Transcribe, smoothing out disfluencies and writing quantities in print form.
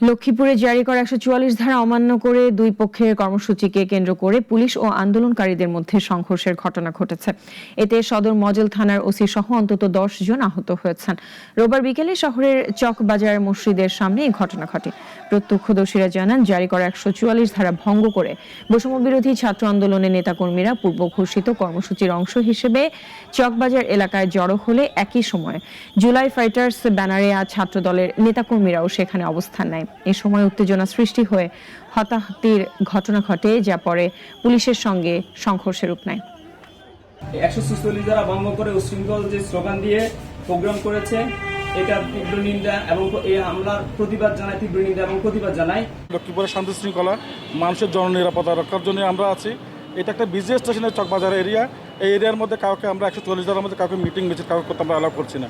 লক্ষ্মীপুরে জারি করা ১৪৪ ধারা অমান্য করে দুই পক্ষের কর্মসূচিকে কেন্দ্র করে পুলিশ ও আন্দোলনকারীদের মধ্যে সংঘর্ষের ঘটনা ঘটেছে। এতে সদর মডেল থানার ওসি সহ অন্তত ১০ জন আহত হয়েছেন। রোববার বিকেলে শহরের চকবাজার মসজিদের সামনে এই ঘটনা ঘটে। প্রত্যক্ষদর্শীরা জানান, জারি করা ১৪৪ ধারা ভঙ্গ করে বৈষম্য বিরোধী ছাত্র আন্দোলনের নেতাকর্মীরা পূর্ব ঘোষিত কর্মসূচির অংশ হিসেবে চকবাজার এলাকায় জড়ো হলে একই সময় জুলাই ফাইটার্স ব্যানারে ছাত্র দলের নেতাকর্মীরাও সেখানে অবস্থান নেয়। এ সময় উত্তেজনা সৃষ্টি হয়ে হতাহতির ঘটনা ঘটে, যা পরে পুলিশের সঙ্গে সংঘর্ষের রূপ নেয়। ১৪৬ ধারা ভঙ্গ করে উশৃঙ্খল যে স্লোগান দিয়ে প্রোগ্রাম করেছে, এটা তীব্র নিন্দা এবং এই হামলার প্রতিবাদ জানাই, তীব্র নিন্দা এবং প্রতিবাদ জানাই। লক্ষ্মীপুরের শান্তি শৃঙ্খলা, মানুষের জননিরাপত্তা রক্ষার জন্য আমরা আছি। এটা একটা বিজি স্টেশনের চকবাজার এরিয়া। এই এরিয়ার মধ্যে কাউকে আমরা ১৪৪ ধারার মধ্যে কাউকে মিটিং মিছিল কাউকে করতে আমরা অ্যালাউ করছি না।